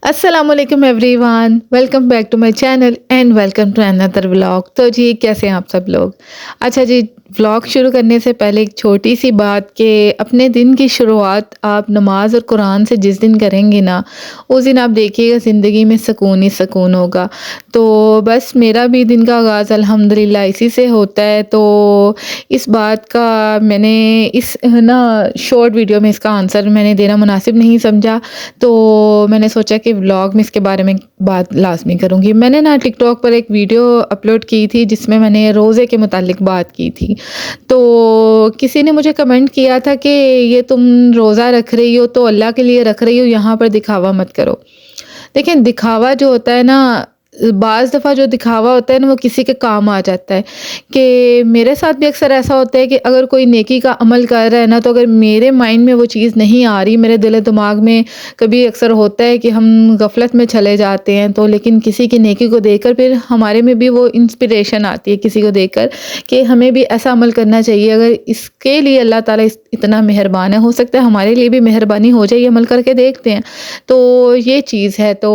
अस्सलामुअलैकुम everyone, welcome back to my channel and welcome to another vlog. तो जी कैसे हैं आप सब लोग। अच्छा जी, व्लॉग शुरू करने से पहले एक छोटी सी बात कि अपने दिन की शुरुआत आप नमाज और कुरान से जिस दिन करेंगे ना, उस दिन आप देखिएगा ज़िंदगी में सुकून ही सुकून होगा। तो बस मेरा भी दिन का आगाज़ अल्हम्दुलिल्लाह इसी से होता है। तो इस बात का मैंने इस ना शॉर्ट वीडियो में इसका आंसर मैंने देना मुनासिब नहीं समझा। तो मैंने सोचा कि व्लॉग में इसके बारे में बात लाज़मी करूँगी। मैंने ना टिकटॉक पर एक वीडियो अपलोड की थी जिसमें मैंने रोज़े के मुतालिक बात की थी। तो किसी ने मुझे कमेंट किया था कि ये तुम रोज़ा रख रही हो तो अल्लाह के लिए रख रही हो, यहाँ पर दिखावा मत करो। देखिए दिखावा जो होता है ना, बाज़ दफ़ा जो दिखावा होता है ना वो किसी के काम आ जाता है। कि मेरे साथ भी अक्सर ऐसा होता है कि अगर कोई नेकी का अमल कर रहा है ना, तो अगर मेरे माइंड में वो चीज़ नहीं आ रही, मेरे दिल-ए-दिमाग में कभी अक्सर होता है कि हम गफ़लत में चले जाते हैं, तो लेकिन किसी की नेकी को देखकर फिर हमारे में भी वो इंस्पिरेशन आती है किसी को देखकर कि हमें भी ऐसा अमल करना चाहिए। अगर इसके लिए अल्लाह ताला इतना मेहरबान है, हो सकता है हमारे लिए भी मेहरबानी हो जाए, ये अमल करके देखते हैं। तो ये चीज़ है। तो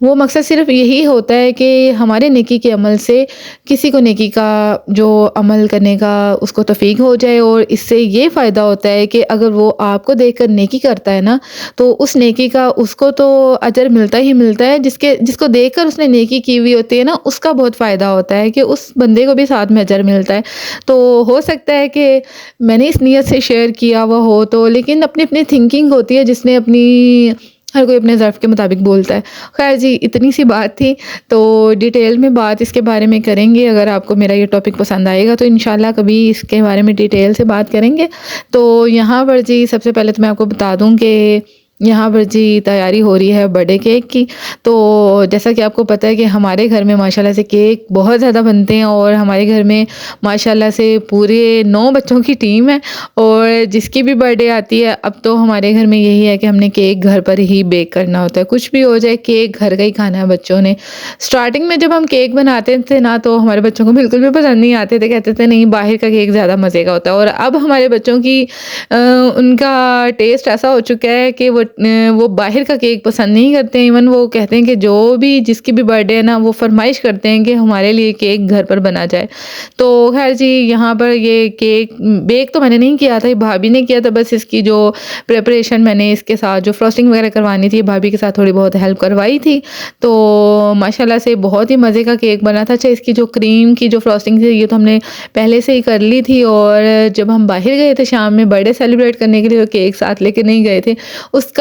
वो मकसद सिर्फ़ यही होता है कि हमारे नेकी के अमल से किसी को नेकी का जो अमल करने का उसको तौफ़ीक हो जाए, और इससे ये फ़ायदा होता है कि अगर वो आपको देखकर नेकी करता है ना, तो उस नेकी का उसको तो अजर मिलता ही मिलता है, जिसको देखकर उसने नेकी की हुई होती है ना, उसका बहुत फ़ायदा होता है कि उस बंदे को भी साथ में अजर मिलता है। तो हो सकता है कि मैंने इस नीयत से शेयर किया हुआ हो, तो लेकिन अपनी-अपनी थिंकिंग होती है, जिसने अपनी हर कोई अपने ज़र्फ़ के मुताबिक बोलता है। ख़ैर जी, इतनी सी बात थी। तो डिटेल में बात इसके बारे में करेंगे। अगर आपको मेरा ये टॉपिक पसंद आएगा तो इंशाल्लाह कभी इसके बारे में डिटेल से बात करेंगे। तो यहाँ पर जी सबसे पहले तो मैं आपको बता दूँ कि यहाँ पर जी तैयारी हो रही है बर्थडे केक की। तो जैसा कि आपको पता है कि हमारे घर में माशाल्लाह से केक बहुत ज़्यादा बनते हैं, और हमारे घर में माशाल्लाह से पूरे 9 बच्चों की टीम है। और जिसकी भी बर्थडे आती है, अब तो हमारे घर में यही है कि हमने केक घर पर ही बेक करना होता है। कुछ भी हो जाए, केक घर का ही खाना है बच्चों ने। स्टार्टिंग में जब हम केक बनाते थे ना, तो हमारे बच्चों को बिल्कुल भी पसंद नहीं आते थे, कहते थे नहीं बाहर का केक ज़्यादा मज़े का होता है। और अब हमारे बच्चों की उनका टेस्ट ऐसा हो चुका है कि वो बाहर का केक पसंद नहीं करते हैं। इवन वो कहते हैं कि जो भी जिसकी भी बर्थडे है ना, वो फरमाइश करते हैं कि हमारे लिए केक घर पर बना जाए। तो खैर जी, यहाँ पर ये केक बेक तो मैंने नहीं किया था, ये भाभी ने किया था। बस इसकी जो प्रिपरेशन मैंने इसके साथ जो फ्रॉस्टिंग वगैरह करवानी थी, भाभी के साथ थोड़ी बहुत हेल्प करवाई थी। तो माशाल्लाह से बहुत ही मज़े का केक बना था। अच्छा, इसकी जो क्रीम की जो फ्रॉस्टिंग थी, ये तो हमने पहले से ही कर ली थी। और जब हम बाहर गए थे शाम में बर्थडे सेलिब्रेट करने के लिए, तो केक साथ लेके नहीं गए थे। उसका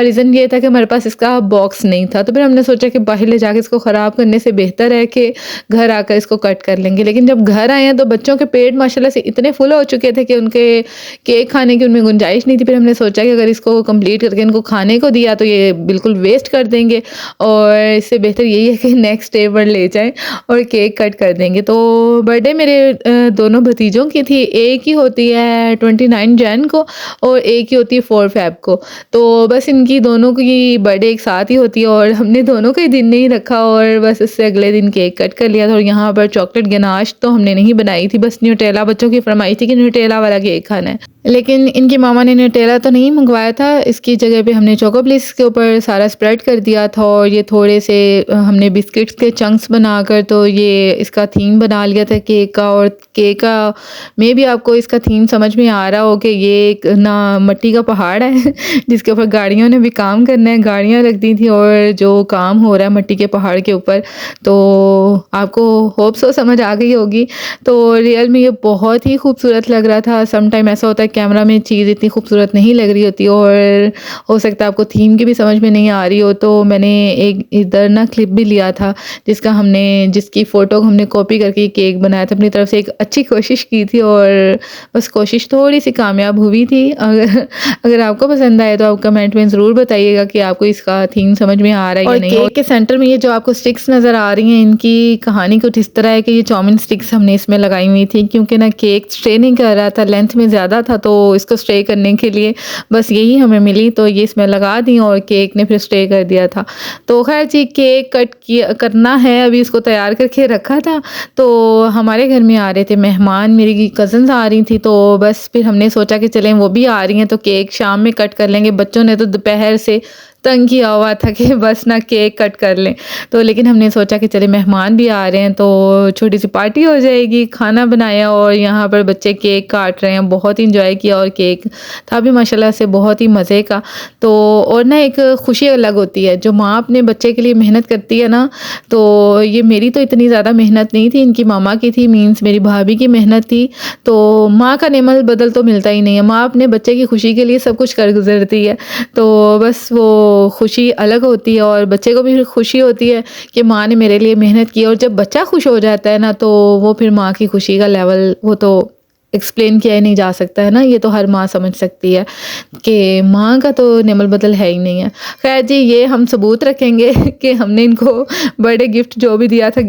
रीज़न ये था कि हमारे पास इसका बॉक्स नहीं था। तो फिर हमने सोचा कि बाहर ले जाके इसको ख़राब करने से बेहतर है कि घर आकर इसको कट कर लेंगे। लेकिन जब घर आए हैं तो बच्चों के पेट माशाल्लाह से इतने फुल हो चुके थे कि उनके केक खाने की उनमें गुंजाइश नहीं थी। फिर हमने सोचा कि अगर इसको कंप्लीट करके इनको खाने को दिया तो ये बिल्कुल वेस्ट कर देंगे, और इससे बेहतर यही है कि नेक्स्ट डे पर ले जाएँ और केक कट कर देंगे। तो बर्थडे मेरे दोनों भतीजों की थी। एक ही होती है 29 जैन को, और एक ही होती है 4 फ़ेब को। तो बस इनकी दोनों की बर्थडे एक साथ ही होती है, और हमने दोनों का ही दिन नहीं रखा, और बस इससे अगले दिन केक कट कर लिया था। और यहाँ पर चॉकलेट गनाश तो हमने नहीं बनाई थी, बस न्यूटेला बच्चों की फरमाइश थी कि न्यूटेला वाला केक खाना है। लेकिन इनकी मामा ने न्यूटेला तो नहीं मंगवाया था, इसकी जगह पे हमने चोको ब्लिस के ऊपर सारा स्प्रेड कर दिया था। और ये थोड़े से हमने बिस्किट्स के चंक्स बनाकर तो ये इसका थीम बना लिया था केक का। और केक का मे भी आपको इसका थीम समझ में आ रहा हो कि ये एक ना मट्टी का पहाड़ है जिसके ऊपर गाड़ियों ने भी काम करना है, गाड़ियाँ रख दी थी, और जो काम हो रहा है मट्टी के पहाड़ के ऊपर। तो आपको होप सो समझ आ गई होगी। तो रियल में ये बहुत ही खूबसूरत लग रहा था। सम टाइम ऐसा होता है कैमरा में चीज़ इतनी खूबसूरत नहीं लग रही होती, और हो सकता है आपको थीम की भी समझ में नहीं आ रही हो। तो मैंने एक इधर ना क्लिप भी लिया था जिसकी फ़ोटो हमने कॉपी करके केक बनाया था। अपनी तरफ से एक अच्छी कोशिश की थी, और बस कोशिश थोड़ी सी कामयाब हुई थी। अगर आपको पसंद आए तो आप कमेंट में ज़रूर बताइएगा कि आपको इसका थीम समझ में आ रहा है या नहीं। केक के सेंटर में ये जो आपको स्टिक्स नज़र आ रही हैं, इनकी कहानी कुछ इस तरह है कि ये चाउमीन स्टिक्स हमने इसमें लगाई हुई थी, क्योंकि ना केक स्ट्रे नहीं कर रहा था, लेंथ में ज़्यादा था। तो इसको स्टे करने के लिए बस यही हमें मिली, तो ये इसमें लगा दी, और केक ने फिर स्टे कर दिया था। तो खैर जी, केक कट किया करना है, अभी इसको तैयार करके रखा था। तो हमारे घर में आ रहे थे मेहमान, मेरी कज़न्स आ रही थी। तो बस फिर हमने सोचा कि चलें वो भी आ रही हैं तो केक शाम में कट कर लेंगे। बच्चों ने तो दोपहर से तंग किया हुआ था कि बस ना केक कट कर लें। तो लेकिन हमने सोचा कि चले मेहमान भी आ रहे हैं तो छोटी-सी पार्टी हो जाएगी, खाना बनाया और यहाँ पर बच्चे केक काट रहे हैं, बहुत एन्जॉय किया और केक था भी माशाल्लाह से बहुत ही मज़े का। तो और ना एक खुशी अलग होती है, जो माँ अपने बच्चे के लिए मेहनत करती है ना, तो ये मेरी तो इतनी ज़्यादा मेहनत नहीं थी, इनकी मामा की थी, मीन्स मेरी भाभी की मेहनत थी। तो माँ का नेमल बदल तो मिलता ही नहीं है, माँ अपने बच्चे की खुशी के लिए सब कुछ कर गुज़रती है। तो बस वो खुशी अलग होती है और बच्चे को भी खुशी होती है कि माँ ने मेरे लिए मेहनत की, और जब बच्चा खुश हो जाता है ना, तो वो फिर माँ की खुशी का लेवल वो तो एक्सप्लेन किया ही नहीं जा सकता है ना, ये तो हर माँ समझ सकती है कि माँ का तो नेमल बदल है ही नहीं है। ख़ैर जी, ये हम सबूत रखेंगे कि हमने इनको बर्थडे गिफ्ट जो भी दिया था,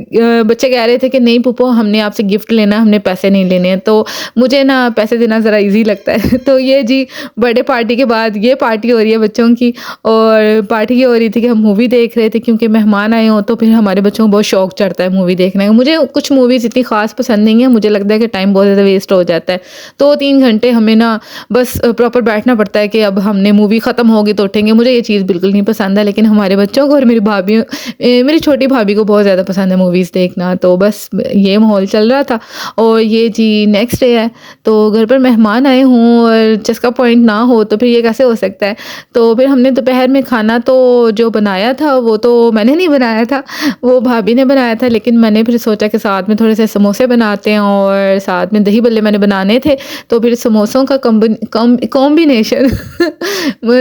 बच्चे कह रहे थे कि नहीं फूफो, हमने आपसे गिफ्ट लेना है, हमने पैसे नहीं लेने हैं। तो मुझे ना पैसे देना ज़रा ईज़ी लगता है। तो ये जी बर्थडे पार्टी के बाद ये पार्टी हो रही है बच्चों की, और पार्टी ये हो रही थी कि हम मूवी देख रहे थे, क्योंकि मेहमान आए हों तो फिर हमारे बच्चों को बहुत शौक चढ़ता है मूवी देखने का। मुझे कुछ मूवीज़ इतनी ख़ास पसंद नहीं है, मुझे लगता है कि टाइम बहुत ज़्यादा वेस्ट हो जाता है। 2-3 घंटे हमें ना बस प्रॉपर बैठना पड़ता है कि अब हमने मूवी ख़त्म होगी तो उठेंगे। मुझे ये चीज़ बिल्कुल नहीं पसंद है, लेकिन हमारे बच्चों को और मेरी छोटी भाभी को बहुत ज़्यादा पसंद है मूवीज़ देखना। तो बस ये माहौल चल रहा था और ये जी नेक्स्ट डे है, तो घर पर मेहमान आए हों और जिसका पॉइंट ना हो तो फिर ये कैसे हो सकता है। तो फिर हमने दोपहर में खाना तो जो बनाया था वो तो मैंने नहीं बनाया था, वो भाभी ने बनाया था, लेकिन मैंने फिर सोचा कि साथ में थोड़े से समोसे बनाते हैं और साथ में दही बल्ले मैंने बनाने थे, तो फिर समोसों का कॉम्बिनेशन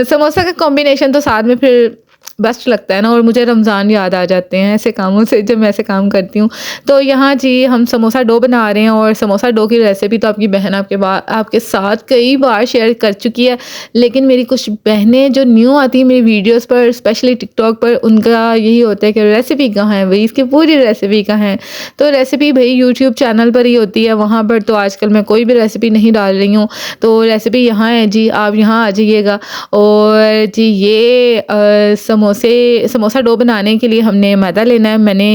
समोसा का कॉम्बिनेशन तो साथ में फिर बेस्ट लगता है ना, और मुझे रमज़ान याद आ जाते हैं ऐसे कामों से जब मैं ऐसे काम करती हूँ। तो यहाँ जी हम समोसा डो बना रहे हैं, और समोसा डो की रेसिपी तो आपकी बहन आपके साथ कई बार शेयर कर चुकी है, लेकिन मेरी कुछ बहनें जो न्यू आती हैं मेरी वीडियोस पर, स्पेशली टिकटॉक पर, उनका यही होता है कि रेसिपी कहाँ है भई, इसकी पूरी रेसिपी कहाँ है। तो रेसिपी भई यूट्यूब चैनल पर ही होती है, वहाँ पर तो आजकल मैं कोई भी रेसिपी नहीं डाल रही हूँ। तो रेसिपी यहाँ है जी, आप यहाँ आ जाइएगा। और जी ये समोसा डो बनाने के लिए हमने मैदा लेना है। मैंने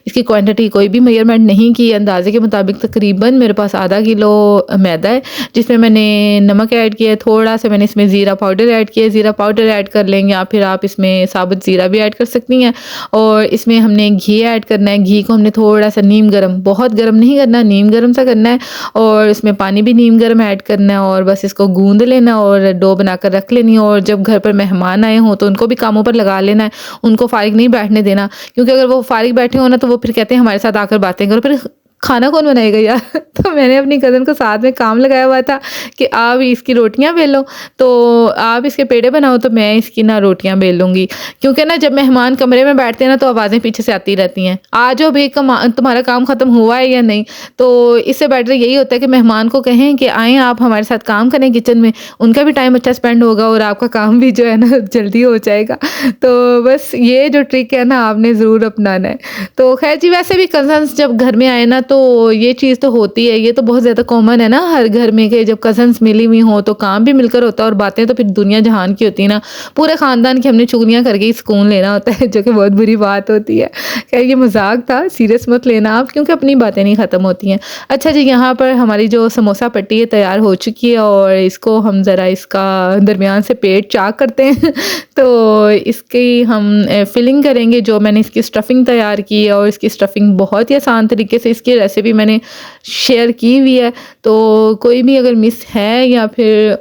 इसकी क्वांटिटी कोई भी मेजरमेंट नहीं की, अंदाज़े के मुताबिक तकरीबन मेरे पास आधा किलो मैदा है, जिसमें मैंने नमक ऐड किया है, थोड़ा सा मैंने इसमें ज़ीरा पाउडर ऐड किया है। ज़ीरा पाउडर ऐड कर लेंगे, या फिर आप इसमें साबुत ज़ीरा भी ऐड कर सकती हैं। और इसमें हमने घी ऐड करना है, घी को हमने थोड़ा सा नीम गर्म, बहुत गर्म नहीं करना, नीम गर्म सा करना है, और इसमें पानी भी नीम गर्म ऐड करना है, और बस इसको गूँध लेना और डो बनाकर रख लेनी है। और जब घर पर मेहमान आए हों तो उनको भी कामों पर लगा लेना है, उनको फ़ारिग नहीं बैठने देना, क्योंकि अगर वो फ़ारिग बैठे हो ना तो वो फिर कहते हैं हमारे साथ आकर बातें करो, फिर खाना कौन बनाएगा यार। तो मैंने अपनी कज़न को साथ में काम लगाया हुआ था कि आप इसकी रोटियां बेलो, तो आप इसके पेड़े बनाओ, तो मैं इसकी ना रोटियां बेल लूँगी। क्योंकि ना जब मेहमान कमरे में बैठते हैं ना तो आवाज़ें पीछे से आती रहती हैं, आ जाओ भाई तुम्हारा काम ख़त्म हुआ है या नहीं। तो इससे बेटर यही होता है कि मेहमान को कहें कि आएँ आप हमारे साथ काम करें किचन में, उनका भी टाइम अच्छा स्पेंड होगा और आपका काम भी जो है ना जल्दी हो जाएगा। तो बस ये जो ट्रिक है ना आपने ज़रूर अपनाना है। तो खैर जी, वैसे भी कज़न्स जब घर में आए ना तो ये चीज़ तो होती है, ये तो बहुत ज़्यादा कॉमन है ना हर घर में कि जब कज़न्स मिली हुई हों तो काम भी मिलकर होता है, और बातें तो फिर दुनिया जहान की होती है ना, पूरे ख़ानदान की हमने चुगलियाँ करके ही सुकून लेना होता है, जो कि बहुत बुरी बात होती है। खैर ये मज़ाक था, सीरियस मत लेना आप, क्योंकि अपनी बातें नहीं ख़त्म होती हैं। अच्छा जी, यहाँ पर हमारी जो समोसा पट्टी है तैयार हो चुकी है, और इसको हम ज़रा इसका दरमियान से पेट चाक करते हैं। तो इसकी हम फिलिंग करेंगे, जो मैंने इसकी स्टफ़िंग तैयार की है, और इसकी स्टफ़िंग बहुत ही आसान तरीके से इसकी रेसिपी मैंने शेयर की हुई है। तो कोई भी अगर मिस है या फिर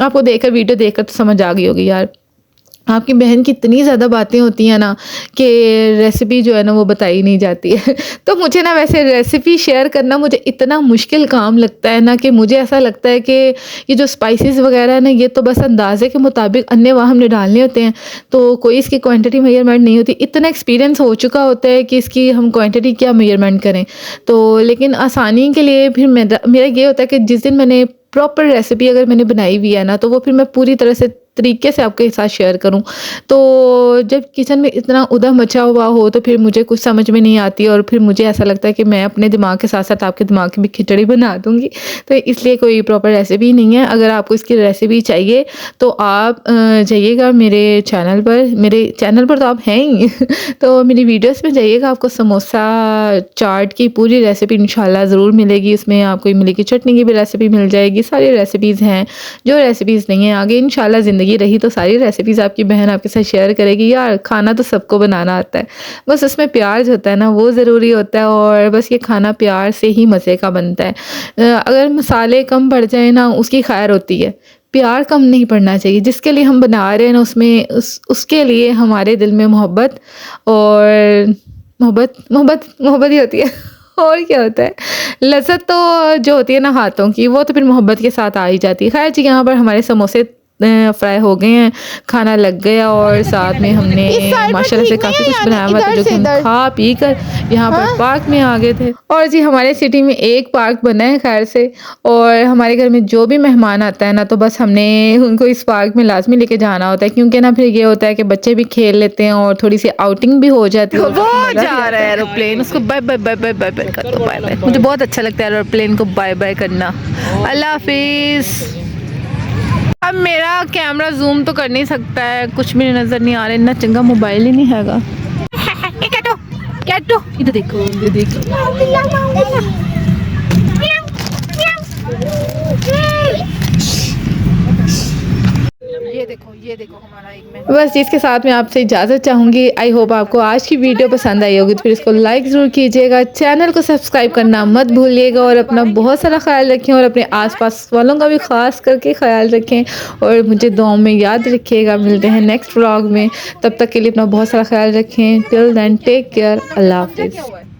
आपको देखकर वीडियो देखकर तो समझ आ गई होगी यार, आपकी बहन की इतनी ज़्यादा बातें होती हैं ना कि रेसिपी जो है ना वो बताई नहीं जाती है। तो मुझे ना वैसे रेसिपी शेयर करना मुझे इतना मुश्किल काम लगता है ना, कि मुझे ऐसा लगता है कि ये जो स्पाइसेस वगैरह है ना, ये तो बस अंदाज़े के मुताबिक अन्य हमने डालने होते हैं, तो कोई इसकी क्वांटिटी मेजरमेंट नहीं होती। इतना एक्सपीरियंस हो चुका होता है कि इसकी हम क्वांटिटी क्या मेजरमेंट करें। तो लेकिन आसानी के लिए फिर मेरा ये होता है कि जिस दिन मैंने प्रॉपर रेसिपी अगर मैंने बनाई हुई है ना, तो वो फिर मैं पूरी तरह से तरीके से आपके साथ शेयर करूं। तो जब किचन में इतना उधम मचा हुआ हो तो फिर मुझे कुछ समझ में नहीं आती, और फिर मुझे ऐसा लगता है कि मैं अपने दिमाग के साथ साथ आपके दिमाग की भी खिचड़ी बना दूंगी। तो इसलिए कोई प्रॉपर रेसिपी नहीं है। अगर आपको इसकी रेसिपी चाहिए तो आप जाइएगा मेरे चैनल पर तो आप हैं ही तो मेरी वीडियोस में जाइएगा, आपको समोसा चाट की पूरी रेसिपी इंशाल्लाह ज़रूर मिलेगी। इसमें आपको इमली की चटनी की भी रेसिपी मिल जाएगी, सारी रेसिपीज़ हैं। जो रेसिपीज़ नहीं हैं आगे इंशाल्लाह ज़िंदगी ये रही तो सारी रेसिपीज़ आपकी बहन आपके साथ शेयर करेगी। यार खाना तो सबको बनाना आता है, बस उसमें प्यार जो होता है ना वो ज़रूरी होता है, और बस ये खाना प्यार से ही मज़े का बनता है। अगर मसाले कम पड़ जाए ना उसकी खैर होती है, प्यार कम नहीं पड़ना चाहिए। जिसके लिए हम बना रहे हैं ना उसमें उसके लिए हमारे दिल में मोहब्बत और मोहब्बत मोहब्बत मोहब्बत ही होती है। और क्या होता है, लज़्ज़त तो जो होती है ना हाथों की, वो तो फिर मोहब्बत के साथ आ ही जाती है। ख़ैर जी, यहाँ पर हमारे समोसे फ्राई हो गए हैं, खाना लग गया, और साथ में हमने माशाल्लाह से काफ़ी कुछ बनाया हुआ था, जो कि हम खा पी कर यहाँ पर पार्क में आ गए थे। और जी हमारे सिटी में एक पार्क बना है ख़ैर से, और हमारे घर में जो भी मेहमान आता है ना तो बस हमने उनको इस पार्क में लाज़मी लेके जाना होता है, क्योंकि ना फिर ये होता है कि बच्चे भी खेल लेते हैं और थोड़ी सी आउटिंग भी हो जाती है। वो जा रहा है एरोप्लेन, उसको bye bye bye bye bye bye कर दो, बाय बाय। मुझे बहुत अच्छा लगता है एरोप्लेन को बाय बाय करना। अल्लाह हाफिज़। अब मेरा कैमरा जूम तो कर नहीं सकता है, कुछ भी नज़र नहीं आ रहा, इतना चंगा मोबाइल ही नहीं हैगा। इधर देखो, इधर देखो। ये देखो हमारा एक बस इसके साथ मैं आपसे इजाज़त चाहूँगी। आई होप आपको आज की वीडियो पसंद आई होगी, तो फिर इसको लाइक ज़रूर कीजिएगा, चैनल को सब्सक्राइब करना मत भूलिएगा, और अपना बहुत सारा ख्याल रखें, और अपने आसपास वालों का भी ख़ास करके ख्याल रखें, और मुझे दुआओं में याद रखिएगा। मिलते हैं नेक्स्ट व्लॉग में, तब तक के लिए अपना बहुत सारा ख्याल रखें। टिल देन टेक केयर, अल्लाह हाफिज़।